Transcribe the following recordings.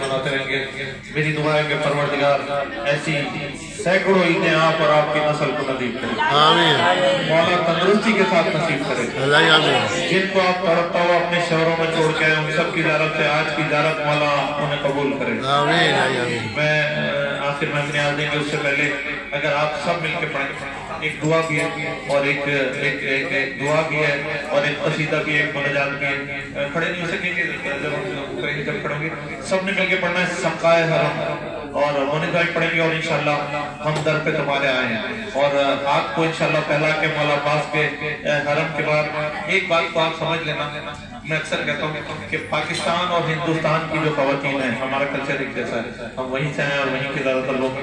मनाते रहेंगे। मेरी दुआ है कि परवरदिगार ऐसी सैकड़ों ईदें आप और आपकी नस्ल को नसीब करे, आमीन मौला तंदुरुस्ती के साथ नसीब करे। अल्लाह आमीन जिनको आप तड़पता हुआ अपने शहरों में छोड़ के आए उन सब की ज़ियारत से आज की ज़ियारत मौला उन्हें कबूल करे। आमीन आमीन। मैं आखिर में अपने आज देंगे उससे पहले अगर आप सब मिलकर पढ़ें, एक दुआ भी है और एक एक एक, एक दुआ भी है और एक कसीदा भी है, एक मुनाजात भी है। खड़े नहीं हो सकेंगे जब हम करेंगे, जब पढ़ेंगे सबने मिलकर पढ़ना है सकाए हरम और मोनिजात पढ़ेंगे और इंशाल्लाह हम दर पे तुम्हारे आए हैं और आपको इंशाल्लाह पहला के मौला अब्बास के हरम के बाद एक बात को आप समझ लेना। मैं अक्सर कहता हूँ कि पाकिस्तान और हिंदुस्तान की जो ख़वातीन है, हमारा कल्चर एक जैसा है, हम वहीं से आए और वहीं के ज़्यादातर लोग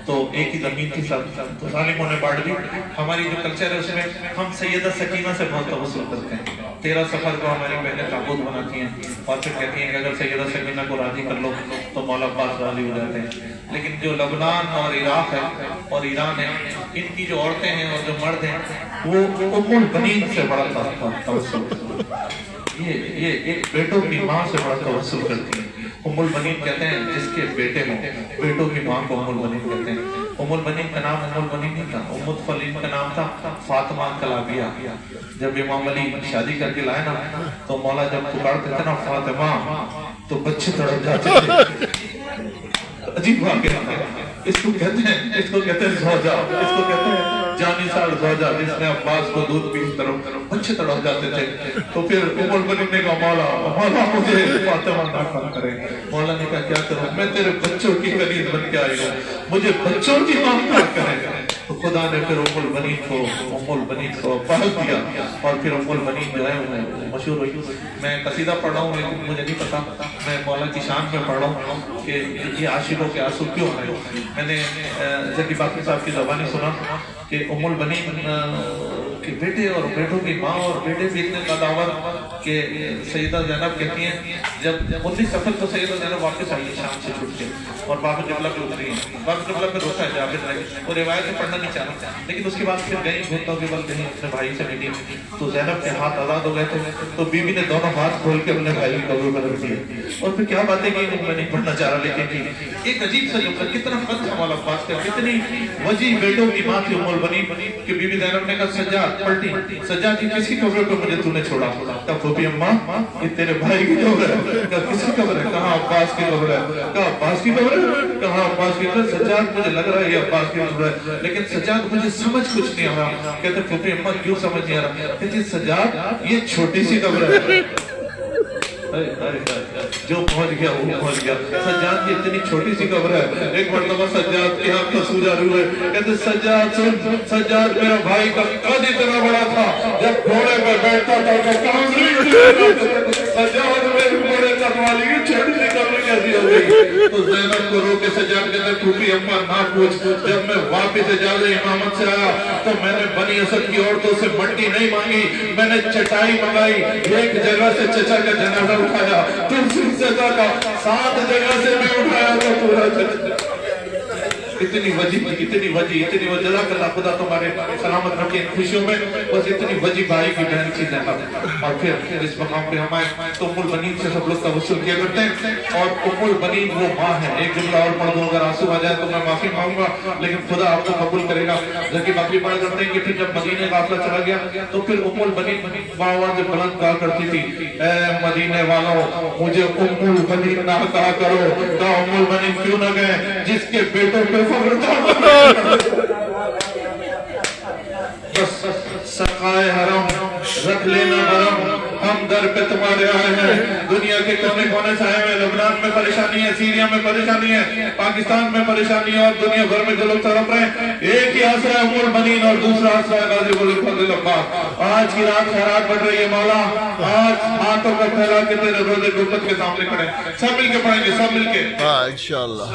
तो एक ही ज़मीन की सब तो सालिमों ने बांट दी। हमारी जो कल्चर है उसमें हम सैयदा सकीना से बहुत तवस्सुल करते हैं। 13 सफ़र को हमारी बहनें ताबूत बनाती हैं और फिर कहती हैं कि अगर सैयदा सकीना को राज़ी कर लो तो मौला अब्बास राज़ी हो जाते हैं। लेकिन जो लबनान और इराक है और ईरान है, इनकी जो औरतें हैं और जो मर्द हैं वो उम्मुल बनीन से बड़ा तवस्सुल, ये एक बेटों की माँ से बड़ा तवस्सुल करती है। उम्मुल बनीन कहते हैं जिसके बेटे हों, बेटों की माँ को उम्मुल बनीन कहते हैं। उम्मुल बनीन का नाम उम्मुल बनीन नहीं था, उम्मुल फलीन का नाम था फातिमा कलाबिया। जब इमाम अली शादी करके लाए ना तो मौला जब पुकारते थे ना फातिमा तो बच्चे तड़प जाते थे। अजीब वाक़या था। इसको कहते हैं ज़ौजा, इसको कहते हैं जानिसार ज़ौजा, जिसने अब्बास को दूध पी तरफ बच्चे तड़प जाते थे। तो फिर उम्मुल बनीन ने कहा मौला मुझे फातिमा नाकाम करे। मौला ने कहा क्या करूं, मैं तेरे बच्चों की कनीज बन के आई हूँ, मुझे बच्चों की मांग करे। तो खुदा ने फिर उम्मुल बनीन को पाल दिया और फिर उम्मुल बनीन जो है वो मशहूर हुई। मैं कसीदा पढ़ रहा हूँ लेकिन मुझे नहीं पता, मैं मौला की शान में पढ़ रहा हूँ कि ये आशिकों के आंसू क्यों हैं। मैंने जकी बाकी साहब की ज़बानी सुना कि उम्मुल बनीन के बेटे और बेटों की माँ और बेटे भी इतने कदावर कि सैयदा ज़ैनब कहती हैं जब 19 सफर तो सैयदा ज़ैनब वापस आई शाम से छुट के और बाबा क़िबला पे उतरी है। बाबा क़िबला पे रोता है जाबिर रही वो रिवायत में पढ़ना नहीं चाहता, लेकिन उसके बाद फिर गई घूमता के बल गई अपने भाई से मिली तो ज़ैनब के हाथ आज़ाद हो गए थे। तो बीवी ने दोनों हाथ खोल के अपने भाई की कब्र पर रख दिए और फिर क्या बातें की मैं नहीं पढ़ना चाह रहा, लेकिन एक अजीब सा जुमला कितना फन था मौला अब्बास का, कितनी वजी बेटों की माँ थी उम्मुल बनीन कि बीवी ज़ैनब ने कहा सज्जाद पलटी, सज्जाद जी किसकी कब्र पे मुझे तूने छोड़ा? तब फूफी अम्मा ये तेरे भाई की कब्र है। कहा किसकी कब्र है? कहा अब्बास की कब्र है। कहा अब्बास की कब्र है? कहा अब्बास की कब्र। सज्जाद मुझे लग रहा है ये अब्बास की कब्र है, लेकिन सज्जाद मुझे समझ कुछ नहीं आ रहा। कहते फूफी अम्मा क्यों समझ नहीं आ रहा? कहती सज्जाद ये छोटी सी कब्र है। जो पहुंच गया वो पहुंच गया। सज्जाद की इतनी छोटी सी कब्र है। एक मरतबा सज्जाद के हाथ का सूजा हुए, कहते सज्जाद सुन, सज्जाद मेरा भाई का कद इतना बड़ा था जब घोड़े पर बैठता था तो सज्जाद मेरे घोड़े कद वाली की छोटी सी कब्र कैसी हो गई? तो ज़ैनब को रोके सज्जाद कहते फूफी अम्मा ना पूछ, जब मैं वापिस इजाज़त इमामत से आया तो मैंने बनी असद की औरतों से मट्टी नहीं मांगी, मैंने चटाई मंगाई, एक जगह से चचा का जनाजा उठाया, दूसरी जगह का 7 जगह से मैं उठाया तो पूरा इतनी वजी जज़ाकल्लाह, खुदा तुम्हारे सलामत रखे इन खुशियों में। बस इतनी वजी भाई की बहन की ज़ैनब। और फिर इस मकाम पे हमारे तो उम्मुल बनीन से सब लोग तवस्सुल किया करते हैं और उम्मुल बनीन वो माँ है। एक जुमला और पढ़ दूं, अगर आंसू आ जाए तो मैं माफी मांगूंगा, लेकिन खुदा आपको कबूल करेगा। जबकि बाकी पढ़ा करते हैं कि फिर जब मदीने काफिला चला गया तो फिर उम्मुल बनीन आवाज़ बुलंद कहा करती थी, ऐ मदीने वालों मुझे उम्मुल बनीन ना कहा करो। कहा उम्मुल बनीन क्यों न गए जिसके बेटों पे सकाए हरम रख लेना भरम, हम दर पे तुम्हारे आए हैं। दुनिया के कोने कोने से आए हैं। लबनान में परेशानी है, सीरिया में परेशानी है, पाकिस्तान में परेशानी है और दुनिया भर में जो लोग तड़प रहे हैं, एक ही आसरा है उम्मुल बनीन और दूसरा आसरा है गाज़ीपुर फज़ल अब्बास। आज की रात खैरात बढ़ रही है मौला, आज हाथों को फैला के तेरे रोज़े गुर्बत के सामने खड़े, सब मिलके पढ़ेंगे, सब मिलके इंशाअल्लाह।